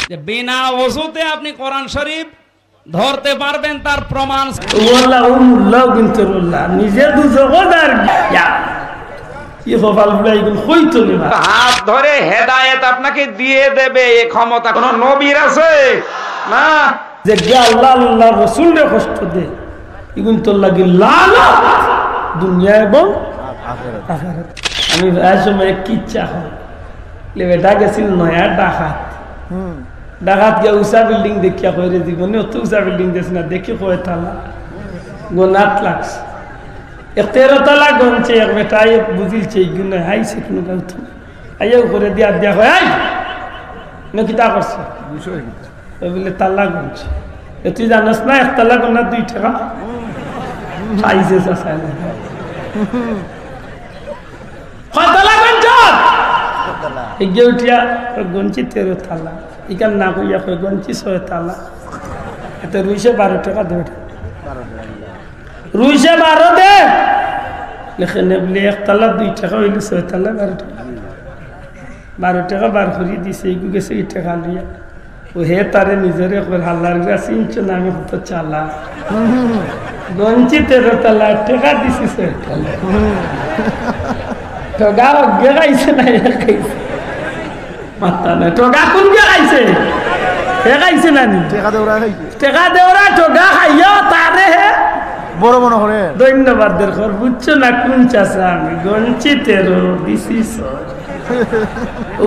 যে বিনা ওযুতে আপনি কোরআন শরীফ ধরতে পারবেন তার প্রমাণ ওয়াল্লাহ কিন্তু নিজে দুজগদার কি কপাল ফুলাই গুণ কইতো না হাত ধরে হেদায়েত আপনাকে দিয়ে দেবে এই ক্ষমতা কোন নবীর আছে না যে আল্লাহ আল্লাহ রাসূলের কষ্ট দে এগুন তো লাগি লানত দুনিয়া এবং আখিরাত আমি এই সময় কি ইচ্ছা হয় লেবে গেছিল নয়া ডাকাত গিয়া উষা বিল্ডিং দেখিয়া কইরে জীবনে অত উষা বিল্ডিং দেশ না দেখি কয় তালা গোনাত লাগছে 13 তালা গনছে এক বেটাই বুঝিলছে গুনে হাইছে কোন গাউত আইয়া করে দিয়া দিয়া হয় আই নকিতা করছে বিষয় কি বলে তালা গনছে তুই জানাস না এক তালা গনা 2 টাকা খাইছে সাসালে কত তালা গনছ এগিয়ে উঠিয়া গনছি 13 তালা ইকান না কইয়া কই গনছি 6 তালা এত রুইছে 12 টাকা দে রুইছে 12 দে লেখনে বলে এক তালা 2 টাকা হইল 6 তালা 12 টাকা বার করি দিছে এই গেছে 8 টাকা লিয়া ও হে তারে নিজরে কই হাল্লার গাছ ইঞ্চ নামে হতো চালা গনছি 13 তালা টাকা দিছি 6 তালা তো গাও গেগাইছে না খাইছে মাতা না তো গা কোন গেগাইছে গেগাইছে না নি টাকা দেওরা তো গা খাইয়া তারে হে বড় মনে হরে ধন্যবাদ দরকার বুঝছো না কোন চাচা আমি গনছি 13 দিছি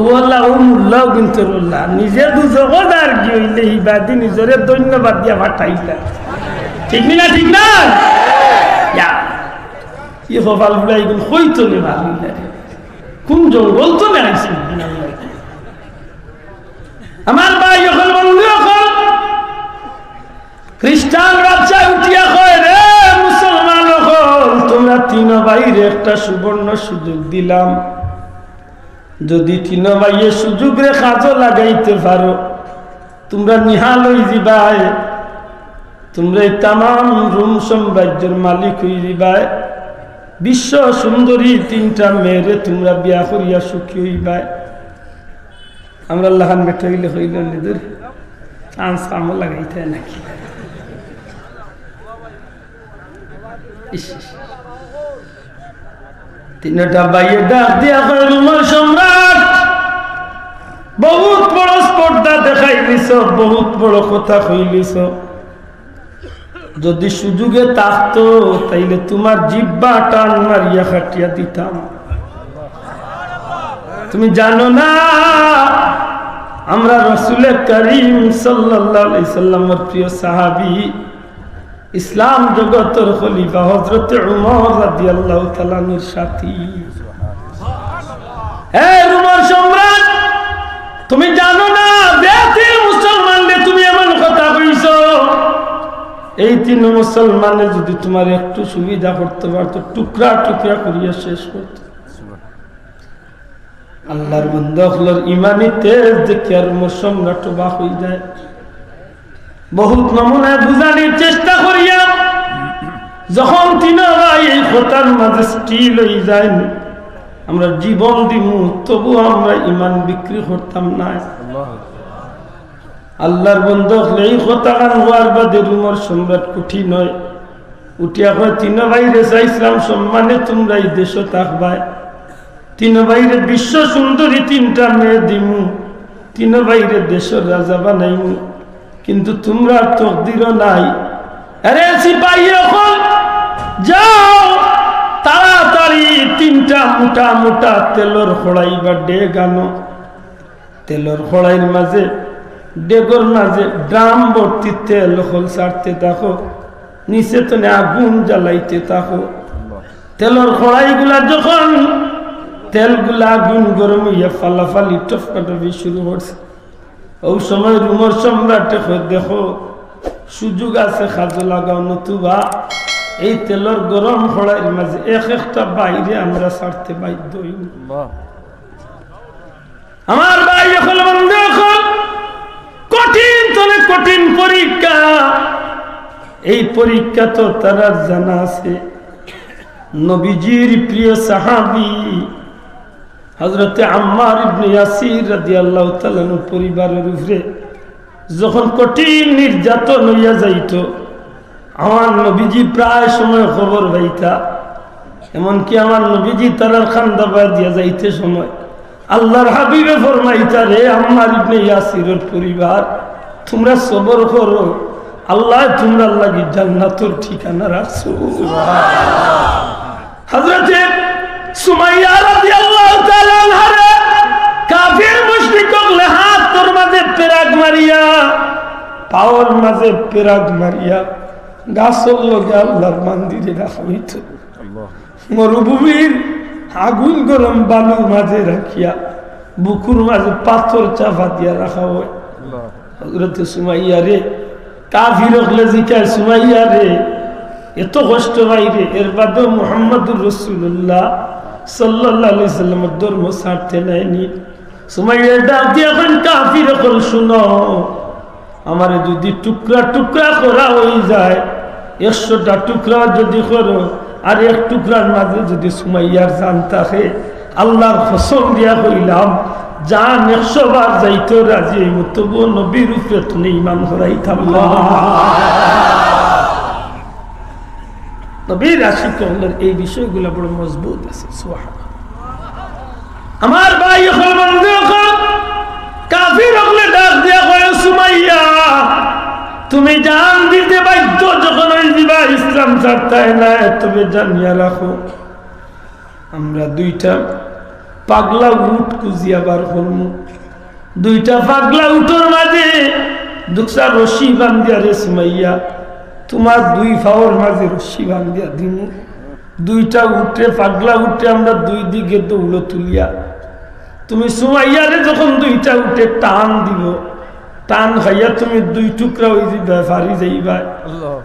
ওয়াল্লাহ উল্লাহ কিন্তু আল্লাহ নিজে দুজগদার কি হইলে ইবাদি নিজরে ধন্যবাদ দিয়া পাঠাইলা ঠিক না ঠিক না ইয়া ই কপাল ফুলাই গুণ কইতো নে ভালো কোন জঙ্গল তো না আইছি আমার ভাই যখন বন্ধু যখন খ্রিস্টান বাচ্চা উঠিয়া কয় রে মুসলমান হল তোমরা তিন ভাইয়ের একটা সুবর্ণ সুযোগ দিলাম যদি তিন ভাইয়ের সুযোগ রে কাজও লাগাইতে পারো তোমরা নিহাল হই যাবাই তোমরা তাম রুম সাম্রাজ্যের মালিক হই যাবাই বিশ্ব সুন্দরী 3টা মেয়েরে তোমরা বিয়া করিয়া সুখী হইবাই আমরা লাহান বেটা হইলে হইল নিদুর চান্স কামও লাগাইতে নাকি তিনটা বাইয়ে ডাক দিয়া কয় রুমার সম্রাট বহুত বড় স্পর্ধা দেখাই দিছ বহুত বড় কথা কইলিছ যদি সুযোগে থাকতো তাইলে তোমার জিহ্বা টান মারিয়া খাটিয়া দিতাম তুমি জানো না আমরা রাসূল করিম সাল্লাল্লাহু আলাইহি সাল্লামের প্রিয় সাহাবী ইসলাম জগতের খলিফা হযরত উমর রাদিয়াল্লাহু তাআলা এর সাথী হে উমর সম্রাট তুমি জানো না বেতিল মুসলমানদের তুমি এমন কথা কইছো এই 3 মুসলমানের যদি তোমার একটু সুবিধা করতে পারতো টুকরা টুকরা করিয়া শেষ করতে আল্লাহর বন্দাগুলোর ইমানি তেজ দেখে আর সম্রাট অবাক হয়ে যায় বহুত নমুনায় বুঝানোর চেষ্টা করিয়া যখন 3 ভাই এই কথার মাঝে স্টিল হয়ে যায় আমরা জীবন দিমু তবু আমরা ইমান বিক্রি করতাম না আল্লাহর বন্দাগুলো এই কথা হওয়ার বাদে উমর সম্রাট কঠিন হয় উঠিয়া কয় 3 ভাইরে চাইছিলাম সম্মানে তোমরা এই দেশে থাকবাই 3 ভাইরে বিশ্ব সুন্দরী 3টা মেয়ে দিমু 3 ভাইরে দেশের রাজা বানাইমু কিন্তু তোমরা তকদিরও নাই আরে সিপাহী এখন যাও তাড়াতাড়ি 3টা মোটা মোটা তেলর খড়াই বা ডেগ আনো তেলর খড়াইয়ের মাঝে ডেগর মাঝে ড্রাম ভর্তি তেল হল ছাড়তে থাকো নিচে তো আগুন জ্বালাইতে থাকো তেলর খড়াইগুলা যখন তেলগুলা আগুন গরম হইয়া ফালাফালি টফকাটফি শুরু করছে ওই সময় উমর সম্রাট দেখো সুযোগ আছে খাজো লাগাও নতুবা এই তেলর গরম খড়াইয়ের মাঝে একটা বাইরে আমরা ছাড়তে বাধ্য হই আমার ভাই এখন বন্ধু এখন কঠিন তবে কঠিন পরীক্ষা এই পরীক্ষা তো তারা জানা আছে নবীজির প্রিয় সাহাবী হযরত আম্মার ইবনে ইয়াসির রাদিয়াল্লাহু তাআলা পরিবারের উপরে যখন কঠিন নির্যাতন হইয়া যাইত আমার নবীজি প্রায় সময় খবর পাইতা। এমনকি আমার নবীজি তারার খান্দাবাদ দিয়া যাইতে সময় আল্লাহর হাবিবে ফরমাইতা, রে আম্মার ইবনে ইয়াসিরের পরিবার, তোমরা সবর করো, আল্লাহ তোমরা লাগি জান্নাতের ঠিকানা রাখছো। হযরতে সুমাইয়া রাদিয়াল্লাহু তাআলা আনহা কাফির মুশরিক হলে হাত তোর মাঝে পেরাক মারিয়া, পাওয়ার মাঝে পেরাক মারিয়া গাছর লগে আল্লাহর মন্দিরে রাখা হইত। মরুভূমির আগুন গরম বালুর মাঝে রাখিয়া বুকুর মাঝে পাথর চাপা দিয়া রাখা হয়। হযরতে সুমাইয়া রে কাফির হলে জিকায়, সুমাইয়া রে এত কষ্ট পাইরে, এর বাদেও মুহাম্মদুর রাসূলুল্লাহ সাল্লাল্লাহু আলাইহি সাল্লামের ধর্ম ছাড়তে নেয়নি। সুমাইয়া ডাক দিয়া কইন, কাফির হল শুনো, আমারে যদি টুকরা টুকরা করা হয়ে যায়, 100টা টুকরা যদি করো, আর এক টুকরার মাঝে যদি সুমাইয়ার জান থাকে, আল্লাহর কসম দিয়া কইলাম জান 100 বার যাইতো রাজি, তবু নবীর উপরে তুমি ঈমান করাইতাম না। নবীর আশিকদের এই বিষয়গুলো বড় মজবুত আছে। সুবহানাল্লাহ। আমার ভাই হল বন্ধু হল কাফির হলে ডাক দিয়া কয়, সুমাইয়া তুমি জান দিতে বাধ্য যখন ওই দিবা, ইসলাম ছাড়তে না, তবে জানিয়া রাখো আমরা 2টা পাগলা উট খুঁজিয়া বার করব। 2টা পাগলা উটোর মাঝে দুসা রশি বান্ধিয়া, রে সুমাইয়া তোমার 2 পাওয়ার মাঝে রশি বান্ধিয়া দিমু। 2টা উঠে পাগলা উঠে আমরা 2 দিকে দৌড় তুলিয়া, তুমি সুমাইয়ারে যখন 2টা উঠে টান দিব, টান খাইয়া তুমি 2 টুকরা হয়ে যাইবা, ফারি যাইবা।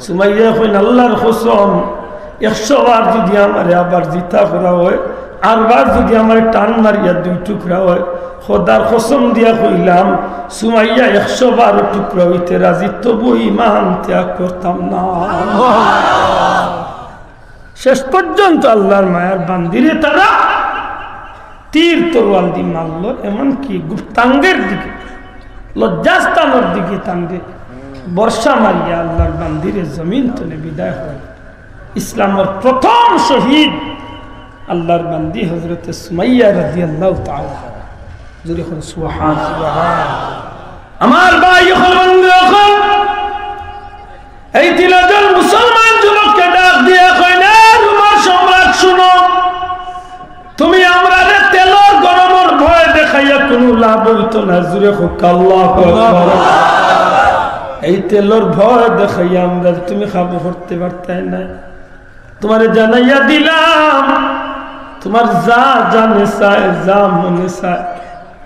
সুমাইয়া কইন, আল্লাহর কসম 100 বার যদি আমারে আবার জিতা করা হয়, আরবার যদি আমার টান মারিয়া 2 টুকরা হয়, খোদার কসম দিয়া কইলাম সুমাইয়া 100 বার টুকরা হইতে রাজি, তবু ঈমান ত্যাগ করতাম না। শেষ পর্যন্ত আল্লাহর মায়ার বান্দিরে তারা তীর তরোয়াল দিয়ে মারল, এমনকি গুপ্তাঙ্গের দিকে, লজ্জাস্থানের দিকে টানবে বর্ষা মারিয়া আল্লাহর বান্দিরে জমিন তুলে বিদায় হয়। ইসলামের প্রথম শহীদ আল্লাহর বান্দি হযরতে সুমাইয়া রাদিয়াল্লাহু তাআলা। যদি কোন সুবহানাল্লাহ। আমার ভাই হল বন্ধু হল এই তিনজন মুসলমান যুবককে ডাক দিয়ে কয়, না রোমান সম্রাট শুনো, তুমি আমরা তেলর গরমের ভয় দেখাইয়া কোনো লাভ হইতো না। জুড়ে হোক আল্লাহু আকবার। এই তেলর ভয় দেখাইয়া আমরা তুমি খাবো করতে পারতে না, তোমারে জানাইয়া দিলাম তোমার যা জানে চায়, যা মনে চায়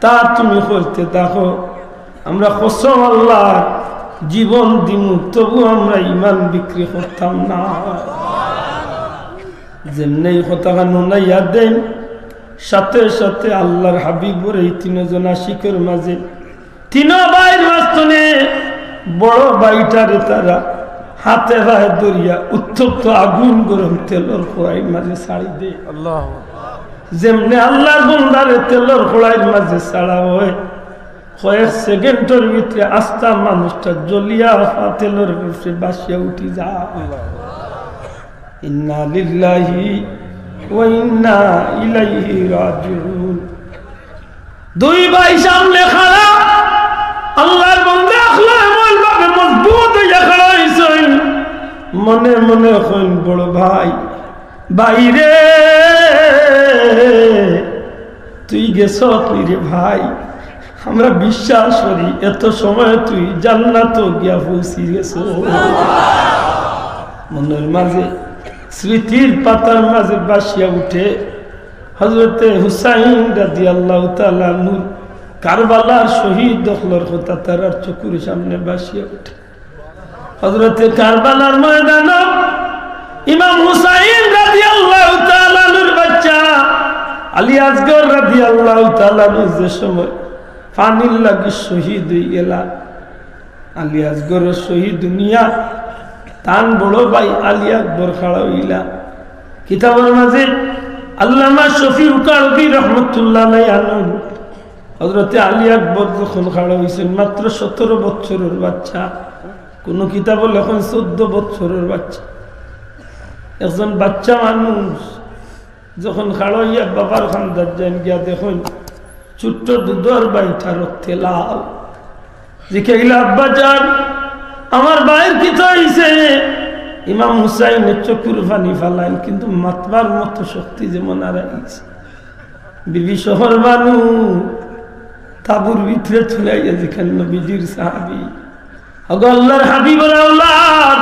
তা তুমি করতে দেখো, আমরা কসম আল্লাহ জীবন দিমু, তবু আমরা ঈমান বিক্রি করতাম না। যেমনি কথা নুনাইয়া দেন, সাথে সাথে আল্লাহর হাবিবর এই 3 জন আশিকের মাঝে 3 ভাইয়ের মাঝখানে বড় ভাইটারে তারা হাতে ভাই দরিয়া উত্তপ্ত আগুন গরম তেলর কড়াইয়ের মাঝে ছাড়ি দে। যেমনি আল্লাহর বন্দারে তেলর কড়াইয়ের মাঝে ছাড়া হয়, কয়েক সেকেন্ডের ভিতরে আস্তা মানুষটা জ্বলিয়া তেলর ভিতরে বাসিয়া উঠি যা। ইন্না লিল্লাহি ওয়া ইন্না ইলাইহি রাজিউন। 2 ভাই সামনে খাড়া, আল্লাহর বান্দা আখলা এমন ভাবে মজবুত হইয়া খাড়া হইছেন, মনে মনে কইন, বড় ভাই, বাইরে তুই গেছ তুই রে ভাই, আমরা বিশ্বাস করি এত সময় তুই জান্নাত গিয়া পৌঁছি গেছ। মনের মাঝে স্মৃতির পাতার মাঝে বাসিয়া উঠে হযরতে হুসাইন রাদিয়াল্লাহু তাআলা নূর কারবালার শহীদ দখলর কথা তার চোখের সামনে বাসিয়া উঠে। হযরতে কারবালার ময়দান ইমাম হুসাইন রাদিয়াল্লাহু তাআলা নূর বাচ্চা আলী আসগর রাদিয়াল্লাহু তাআলা নূর যে সময় পানির লাগি শহীদ হয়ে গেলা, আলী আসগরের শহীদ দুনিয়া তান বড় ভাই আলী আকবর খাড়া হইলা। কিতাবের মাঝে আল্লামা শফিউল কারবি রহমাতুল্লাহ আলাইহি হযরতে আলী আকবর যখন খাড়া হয়েছেন মাত্র 17 বছরের বাচ্চা, কোন কিতাব লেখন 14 বছরের বাচ্চা। একজন বাচ্চা মানুষ যখন খাড়া হইয়া বাবার খান্দার যান গিয়া দেখুন ছোট্ট দুধর বাইটা রক্তে লাল। জিকে গেলে আব্বা যান আমার ভাইয়ের কি হইছে? ইমাম হুসাইনের চকুর পানি ফালাইন, কিন্তু মাতবার মতো শক্তি যেমন আর আইছে। বিবি শহর বানু তাবুর ভিতরে চলাইয়া যেখানে নবীজির সাহাবী আল্লাহর হাবিবের আওলাদ,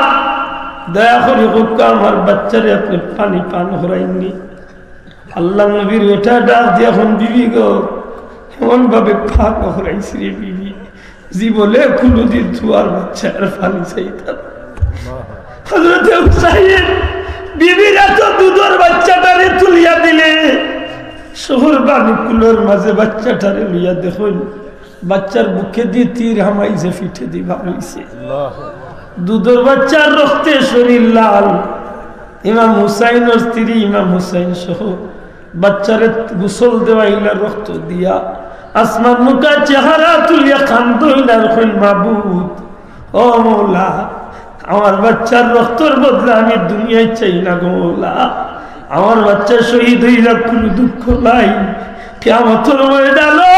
দয়া করে হোক্কা আমার বাচ্চারে আপনি পানি পান করাইননি। আল্লাহ নবীর এটা ডাক দিয়ে এখন বিবি গো এমন ভাবে পান করাইছি রে বিবি, জীবনে কোনদিন তোমার বাচ্চার পানি চাইতাম। হযরত হুসাইন বিবির এত দুধের বাচ্চাটারে তুলিয়া দিলে শহর বানুকুলোর মাঝে বাচ্চাটারে লইয়া দেখুন বাচ্চার বুকে দিয়ে তীর হামাইছে, ফিটে দিয়ে বার হইছে। দুধের বাচ্চার রক্তে শরীর লাল। ইমাম হুসাইনের স্ত্রী ইমাম হুসাইন সহ বাচ্চারে গোসল দেওয়াইলা রক্ত দিয়া আসমান মুখা চেহারা তুলিয়া খান্দইলার কইল মাবুদ ও মৌলা, আমার বাচ্চার রক্তর বদলে আমি দুনিয়ায় চাই না গো মৌলা। আমার বাচ্চা শহীদ হইলা কোনো দুঃখ নাই। কিয়ামতের ময়দানে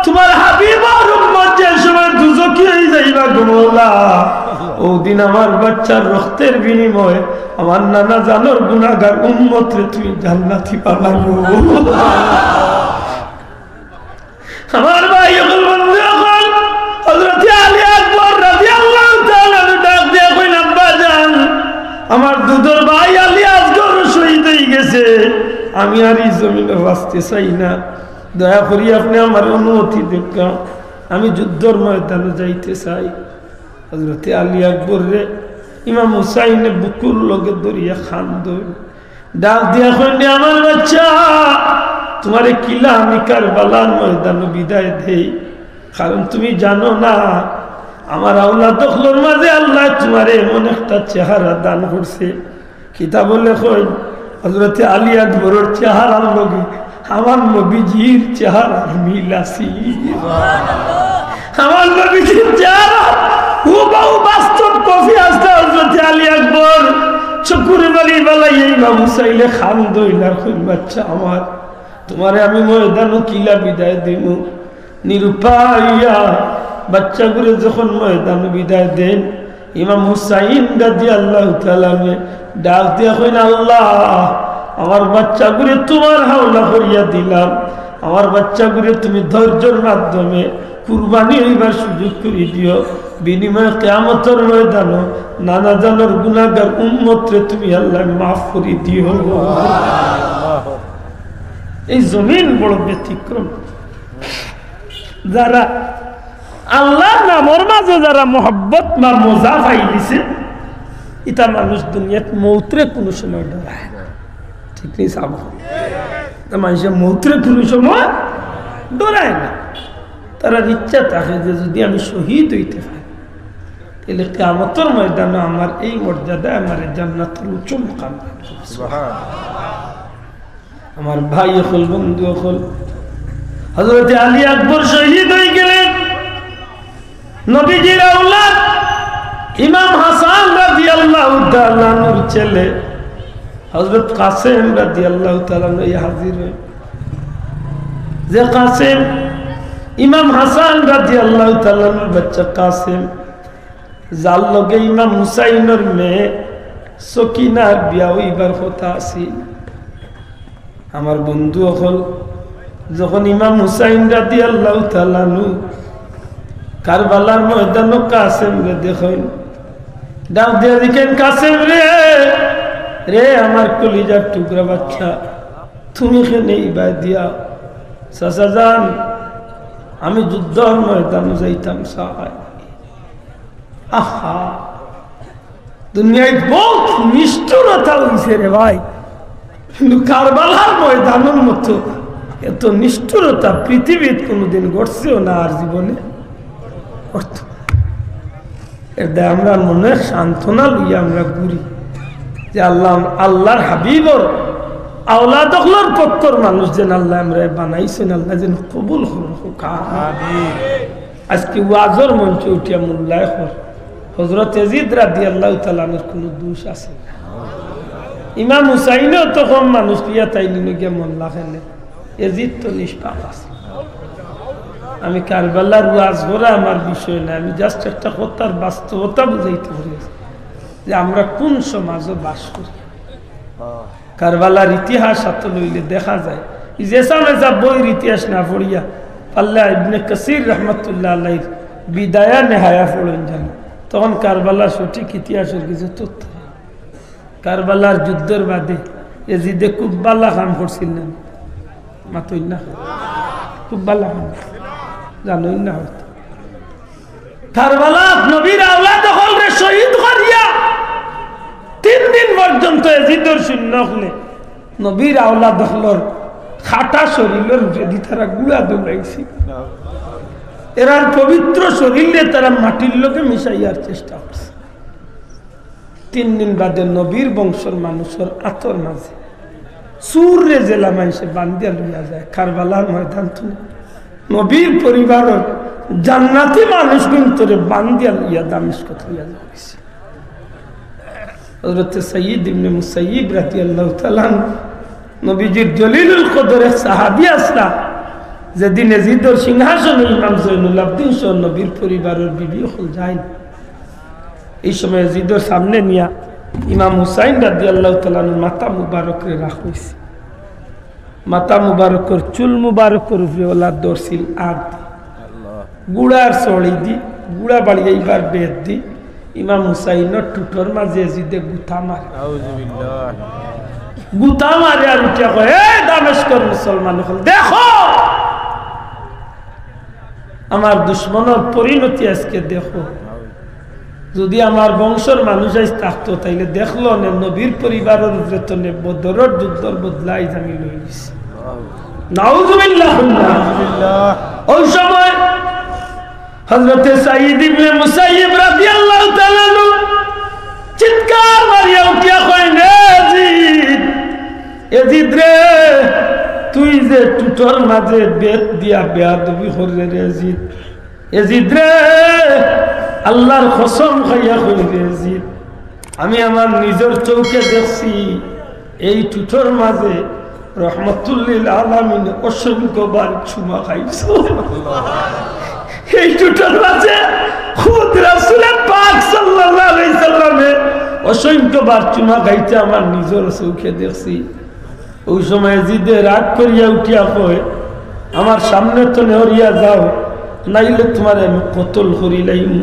তোমার হাবিব আর উম্মত যে সময় দুজকি হয়ে যাইবা গো মৌলা, ওদিন আমার বাচ্চার রক্তের বিনিময়ে আমার নানা জানোর গুনাহগার উম্মত রে তুমি জান্নাতি পাবা গো। আমার ভাই যখন বন্ধু যখন হযরত আলী আকবর রাদিয়াল্লাহু তাআলা ডাক দিয়ে কইন আব্বা জান আমার দুধের ভাই আলী আসগর শহীদ হয়ে গেছে, আমি আর এই জমিনে বাঁচতে চাই না, দয়া করি আপনি আমার অনুমতি দেন, আমি যুদ্ধের ময়দানে যাইতে চাই। হযরতে আলী আকবর রে ইমাম হুসাইনে বুকুর লগে দরিয়া খান্দই ডাক দিয়া কইন আমার বাচ্চা তোমারে কিলা আমি কারবালার ময়দানে বিদায় দেই, কারণ তুমি জানো না আমার আওলাদ দখলের মাঝে আল্লাহ তোমারে এমন একটা চেহারা দান করছে। কিতাব লেখেন হযরতে আলী আকবরের চেহারার লগে আমার নবীজির চেহারার মিল আছে। আমার নবীজির চেহারা হুবহু বাস্তব কফি আসতে হযরতে আলী আকবর চকুর বালি বালাই ইমাম হুসাইনে খান দইলার কইল বাচ্চা আমার তোমারে আমি ময়দানে কিলা বিদায় দিব। নিরুপায়া বাচ্চাগুলো যখন ময়দানে বিদায় দেন ইমাম হুসাইন রাদিয়াল্লাহু তাআলা ডাক দিয়া কইন আল্লাহ আমার বাচ্চাগুলো তোমার হাওলা করিয়া দিলাম, আমার বাচ্চাগুলো তুমি ধৈর্যের মাধ্যমে কুরবানি হইবার সুযোগ করে দিও, বিনিময়ে কিয়ামতের ময়দানে নানা জানার গুনাহগার উম্মত রে তুমি আল্লাহ মাফ করে দিও। এই জমিন বড় ব্যতিক্রম। যারা আল্লাহর নামের মাঝে যারা মোহব্বত বা মজা পাই দিছে এটা মানুষ দুনিয়াত মৌতরে কোনো সময় ডরায় না, ঠিক নেই সাব মানুষের মৌতরে কোনো সময় ডরায় না। তারা ইচ্ছা থাকে যে যদি আমি শহীদ হইতে পারি তাহলে কিয়ামতের ময়দানে আমার এই মর্যাদা আমার জান্নাতুল উচ্চ মুকাম। আমার ভাই হল বন্ধু হল হযরত আলী আকবর শহীদ হয়ে গেলেন। নবীজির আওলাদ ইমাম হাসান রাদিয়াল্লাহু তাআলা আনহুর ছেলে হযরত কাসেম রাদিয়াল্লাহু তাআলা আনহু হাজির হয়। যে কাসেম ইমাম হাসান রাদিয়াল্লাহু তাআলা আনহুর বাচ্চা কাসেম যার লগে ইমাম হুসাইনের মেয়ে সকিনার বিয়া হইবার কথা আছিল। আমার বন্ধু হল যখন ইমাম হুসাইন রাদিয়াল্লাহু তাআলা আনহু কারবালার ময়দানে কাসেম রে দেখেন ডাক দিয়ে দেখেন কাসেম রে রে আমার কলিজার টুকরা বাচ্চা তুমি এখানে ইবাদ দিয়া চাচা যান আমি যুদ্ধের ময়দানে যাইতাম চাই। আহা দুনিয়ায় বহুত নিষ্ঠুরতা হয়েছে রে ভাই, কিন্তু কারবালার ময়দানের মতো এত নিষ্ঠুরতা পৃথিবীর কোনোদিন ঘটছেও না আর জীবনে। আমরা মনে সান্ত্বনা লইয়া আমরা ঘুরি যে আল্লাহর হাবিবর আওলাদ হলোর পক্ষর মানুষ যেন আল্লাহ আমরা বানাইছেন আল্লাহ যেন কবুল হোক আমিন। আজকে ওয়াজর মঞ্চে উঠিয়া মোল্লায় হযরত ইয়াজিদ রাদিয়াল্লাহু তাআলা আনহুর কোনো দোষ আছে? ইমাম হুসাইনও তো কম মানুষ দিয়া তাইনি গিয়া মোল্লা খেলে, ইয়াজিদ তো নিষ্পাপ আছে। আমি কারবালার ওয়াজ করা আমার বিষয় না, আমি জাস্ট একটা কথার বাস্তবতা বুঝাইতে পারি যে আমরা কোন সমাজে বাস করি। কারবালার ইতিহাস হাত লইলে দেখা যায় যেসা মেসা বইয়ের ইতিহাস না পড়িয়া আল্লাহ ইবনে কাসির রহমতুল্লাহ আলাইহির বিদায়া নেহায়া পড়েন জানি, তখন কারবালার সঠিক ইতিহাসের কিছু তথ্য। কারবালার যুদ্ধের বাদে এজিদে খুব বালা কাম করছিলেন, মাতই না খুব বালা কাম জানোই না হয়তো। কারবালা নবীর আওলাদ হলরে শহীদ করিয়া 3 দিন পর্যন্ত এজিদের শূন্য হলে নবীর আওলাদ হলর খাটা শরীরের যদি তারা গুড়া দৌড়াইছি, এরার পবিত্র শরীরে তারা মাটির লোকে মিশাইয়ার চেষ্টা করছে। 3 দিন বাদে নবীর বংশের মানুষের আতর মাঝে সুরে জেলা মানুষে বান্দিয়া লইয়া যায় কারবালার ময়দান তুলে। নবীর পরিবারের জান্নাতি মানুষ কিন্তু বান্দিয়া লইয়া দামেস্কত লইয়া যাইছে। হযরত সাইয়্যিদ ইবনে মুসাইয়্যিব রাদিয়াল্লাহু তাআলা নবীজির জলিলুল কদর সাহাবী আসলা, যেদিন ইয়াজিদের সিংহাসনে ইমাম জয়নুল আবদিন সহ নবীর পরিবারের বিবি হল যায়। এই সময় ইয়াজিদের সামনে নিয়া ইমাম হুসাইন রাদিয়াল্লাহু তাআলা মাথা মুবারকরে রাখা হইছে। মাথা মুবারকর চুল মুবারকর উপরে ওলা দর্শিল আগ গুড়ার চড়ি দি গুড়া বাড়িয়াইবার বেদ দি ইমাম হুসাইনের টুটোর মাঝে ইয়াজিদে গুথা মারে। গুতা মারে আর উঠিয়া কয়, এ দামেস্কের মুসলমান হল দেখো আমার দুশ্মনের পরিণতি আজকে দেখো। যদি আমার বংশের মানুষ আজ থাকতো তাইলে দেখলো না নবীর পরিবারের বেতনে বদরের যুদ্ধের বদলাই আমি লই গেছি। নাউজুবিল্লাহ। ওই সময় হযরত সাইয়্যিদ ইবনে মুসাইয়্যিব রাদিয়াল্লাহু তাআলা চিৎকার মারিয়া উঠিয়া কয়, ইয়াজিদ ইয়াজিদ রে তুই যে টুটোর মাঝে বেত দিয়া বেয়াদবি করলে রে ইয়াজিদ, ইয়াজিদ রে আল্লাহর কসম খাইয়া কই রে ইয়াজিদ, আমি আমার নিজের চোখে দেখছি এই টুটোর মাঝে রহমতুল্লিল আলামিন অসংখ্যবার চুমা খাইছো। এই টুটোর মাঝে খুদ রাসূল পাক সাল্লাল্লাহু আলাইহি সাল্লামে অসংখ্যবার চুমা খাইতে আমার নিজের চোখে দেখছি। ওই সময় ইয়াজিদে রাগ করিয়া উঠিয়া কয়, আমার সামনে তো নেহরিয়া যাও, নাইলে তোমার আমি কতল করিলাম।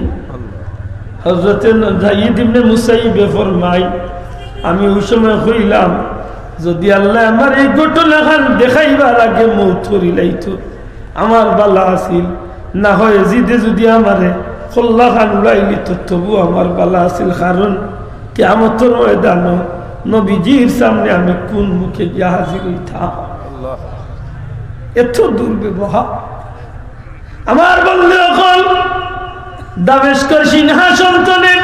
হযরত সাইয়্যিদ ইবনে মুসাইয়্যিব ফরমায়, আমি ওই সময় কইলাম যদি আল্লাহ আমার এই ঘটনাখান দেখাইবার আগে মৌত করিলাইতো আমার বালা আছিল, না হয় ইয়াজিদে যদি আমারে খোল্লা খান উড়াইলি তো তবু আমার বালা আছিল। কারণ কিয়ামতের ময়দানে নবীজির সামনে আমি কোন মুখে গিয়া হাজির হইতাম। এত দুর্ব্যবহার আমার বন্ধু এখন দামেস্কের সিংহাসন তলে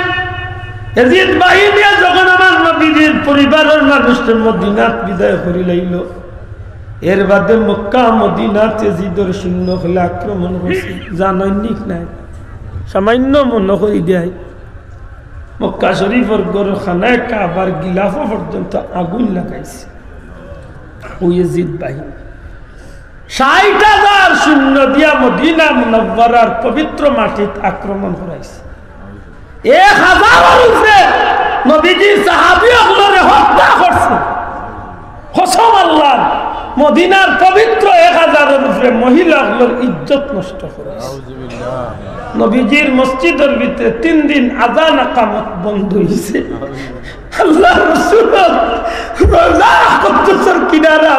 ইয়াজিদ বাহিনী যখন আমার নবীজির পরিবারের মানুষের মদিনাত বিদায় করি লাইল, এর বাদে মক্কা মদিনাত ইয়াজিদের শূন্য হলে আক্রমণ করছে। জানৈনিক নাই সামান্য মনে করি দেয় মক্কা শরীফের গরু খানায় কাবার গিলাফ পর্যন্ত আগুন লাগাইছে। ওই ইয়াজিদ বাহিনী ৬০,০০০ সৈন্য দিয়া মদিনা মুনাওয়ারার পবিত্র মাটিত আক্রমণ করাইছে। ১,০০০ উপরে নবীজির সাহাবীগুলোরে হত্যা করছে। কসম আল্লাহর, মদিনার পবিত্র ১,০০০ উপরে মহিলাগুলোর ইজ্জত নষ্ট করেছে। নবীজির মসজিদের ভিতরে ৩ দিন আযান ইকামত বন্ধ হয়েছে। আল্লাহ রাসূল রোজা কুদ্দুসের কিনারা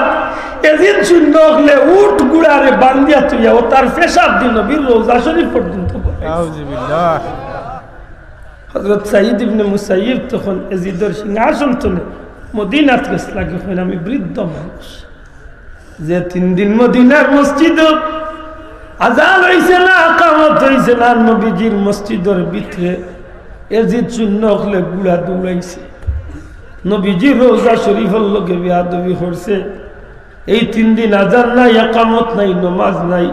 এদিন শূন্য হলে উট গুড়ারে বান্ধিয়া তুইয়া ও তার পেশাব দিন নবীর রোজা শরীফ পর্যন্ত। হযরত সাইয়্যিদ ইবনে মুসাইয়্যিব তখন ইয়াজিদের সিংহাসন তুলে মদিনাত গেছে। লাগে আমি বৃদ্ধ মানুষ, যে 3 দিন মদিনার মসজিদ আযান হইছে না ইকামত হইছে না, নবীজির মসজিদের ভিতরে ইয়াজিদ শূন্য হলে গুড়া দৌড়াইছে। নবীজি রোজা শরীফের লোকে বেয়াদবি করছে। এই 3 দিন আজান নাই, একামত নাই, নমাজ নাই,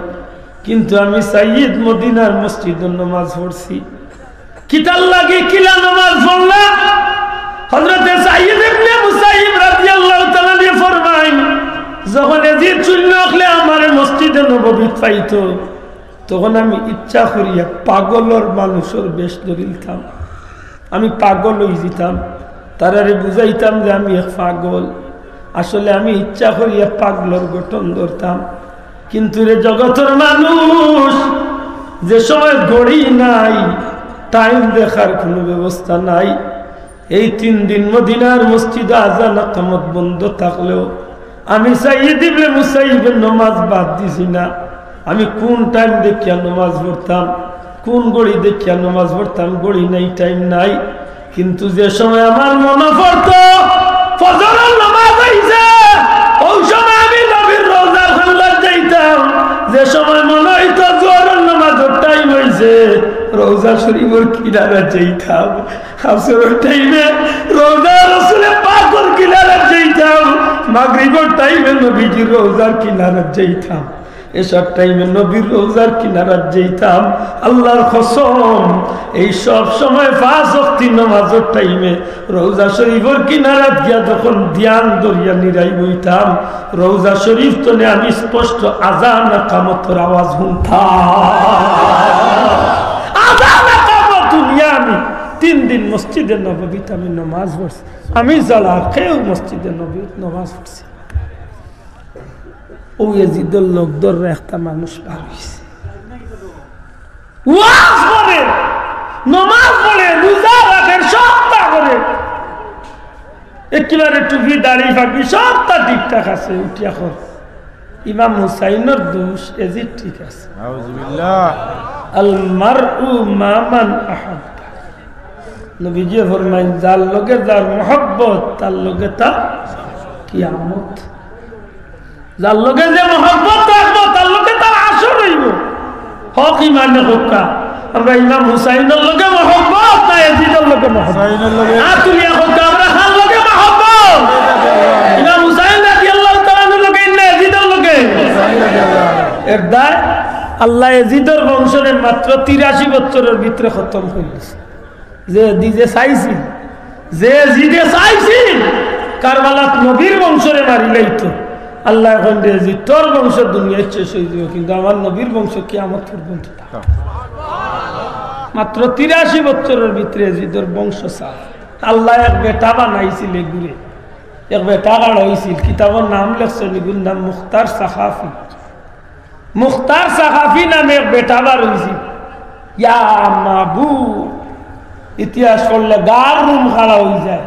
কিন্তু আমি সাইয়্যিদ মদিনার মসজিদের নমাজ পড়ছি। কিতাল লাগে কিলা নমাজ পড়লাম। হযরতে সাইয়্যিদ ইবনে মুসাইয়িব রাদিয়াল্লাহু তাআলা দিয়ে ফরমায়, যখন এজিদ শূন্য হলে আমার মসজিদে নববী পাইতো, তখন আমি ইচ্ছা করিয়া পাগলর মানুষের বেশ ধরিতাম। আমি পাগল হয়ে যেতাম, তারারে বুঝাইতাম যে আমি এক পাগল। আসলে আমি ইচ্ছা করিয়া পাগলর গঠন ধরতাম। কিন্তু রে জগতের মানুষ, যে সময় ঘড়ি নাই, টাইম দেখার কোনো ব্যবস্থা নাই, এই 3 দিন মদিনার মসজিদে আজান একামত বন্ধ থাকলেও আমি সাইয়্যিদ ইবনে মুসাইয়িবের নামাজ বাদ দিছি না। আমি কোন টাইম দেখিয়া নামাজ পড়তাম, কোন ঘড়ি দেখিয়া নামাজ পড়তাম, ঘড়ি নাই, টাইম নাই, কিন্তু যে সময় আমার মনে পড়তো ফজরের নামাজ হইছে, ওই সময় আমি নবীর রওজার খোলার যাইতাম। যে সময় মনে হইতো জোহরের নামাজের টাইম হইছে, রওজা শরীফের কিনারে যাইতাম। আসরের টাইমে রওজা রাসূলের পাকের কিনারে যাইতাম। মাগরিবের টাইমে নবীজির রওজার কিনারে যাইতাম। এসব টাইমে নবীর রওজার কিনারে যাইতাম। আল্লাহর কসম, এই সব সময় 5 ওয়াক্ত নামাজের টাইমে রওজা শরীফের কিনারে গিয়া যখন ধ্যান দরিয়া নিরাই বইতাম, রওজা শরীফ তনে আমি স্পষ্ট আযান ইকামতের আওয়াজ শুনতাম। আযান ইকামত দুনিয়া আমি 3 দিন মসজিদে নববীতে আমি নামাজ পড়ছি। আমি জ্বালা কেউ মসজিদে নববীতে নামাজ পড়ছি। ও ইয়াজিদের লোকদের একটা মানুষ পার হইছে, ওয়াজ করে, নামাজ পড়ে, রোজা রাখে, সবটা করে, একেবারে টুপি দাড়ি ফাঁকি সবটা ঠিকঠাক আছে। উঠিয়া কর ইমাম হুসাইনের দোষ, এজিদ ঠিক আছে। আল মারউ মা মান আহাব্বা। নবীজি ফরমাইন, যার লগে যার মহব্বত, তার লগে তার কিয়ামত। যার লগে যে মহব্বত রাখবো, তার লগে তার আসর হইব। হক ইমানে হক্কা। আমরা ইমাম হুসাইনের লগে মহব্বত না এজিদের লগে মহব্বত? আতুলিয়া হক্কা আমরা খান লগে মহব্বত। ইমাম হুসাইন রাদিয়াল্লাহু তাআলা লগে না এজিদের লগে। এর দায় আল্লাহ এজিদের বংশরে মাত্র 83 বছরের ভিতরে খতম হইছে। যে দিজে চাইছি, যে জিদে চাইছি কারবালাত নবীর বংশরে মারি লাইতো, আল্লাহ এখন দিয়েছি তোর বংশ দুনিয়ায় শেষ হয়ে যাবে, কিন্তু আমার নবীর বংশ কিয়ামত পর্যন্ত থাকবে। মাত্র 83 বছরের ভিতরে জিদর বংশ সাফ। আল্লাহ এক বেটা বানাইছিল, ঘুরে এক বেটা গাড়াইছিল। কিতাবের নাম লেখছে, নিগুর নাম মুখতার সাখাফি। মুখতার সাখাফি নামে এক বেটা বার হয়েছিল। ইয়া মাবুদ, ইতিহাস করলে গার রুম খাড়া হয়ে যায়।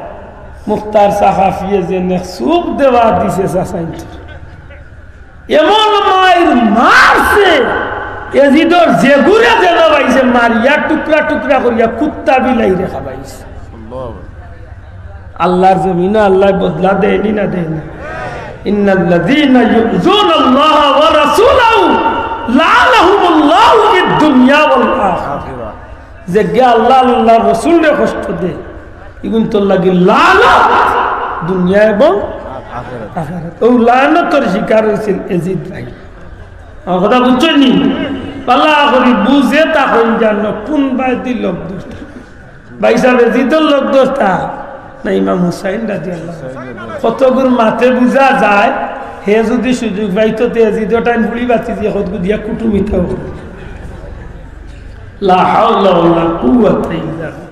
মুখতার সাখাফিয়ে যে নেক্সুব দেওয়া দিছে চাচাইতে, এমন মায়ের মারছে, এজিদর যে ঘুরে যে পাইছে মারিয়া টুকরা টুকরা করিয়া কুত্তা বিলাই রেখা পাইছে। আল্লাহর জমিনে আল্লাহ বদলা দেয়নি না দেয় না। ইন্নাল্লাযীনা ইউযুনাল্লাহা ওয়া রাসূলাহু লা'নাহুমুল্লাহু ফিদ-দুনিয়া ওয়াল আখিরাহ। যে গে আল্লাহ আল্লাহর রাসূলকে কষ্ট দেয়, এগুন তোর লাগে লানত দুনিয়া এবং আখিরাত। ও লানতের শিকার হয়েছিল এজিদ ভাই। আমার কথা বুঝছেন নি? পাল্লা করি বুঝে তা হইন জানো কোন বাইতি লোক দোষ, ভাই সাহেব এজিদের লোক দোষ তা না ইমাম হুসাইন রাদিয়াল্লাহু কতগুর মাথে বুঝা যায়। হে যদি সুযোগ পাইতো তে এজিদের টাইম গুলি বাতি দিয়ে কতগু দিয়া কুটুমিত লা হাওলা ওয়ালা কুওয়াতা ইল্লা বিল্লাহ।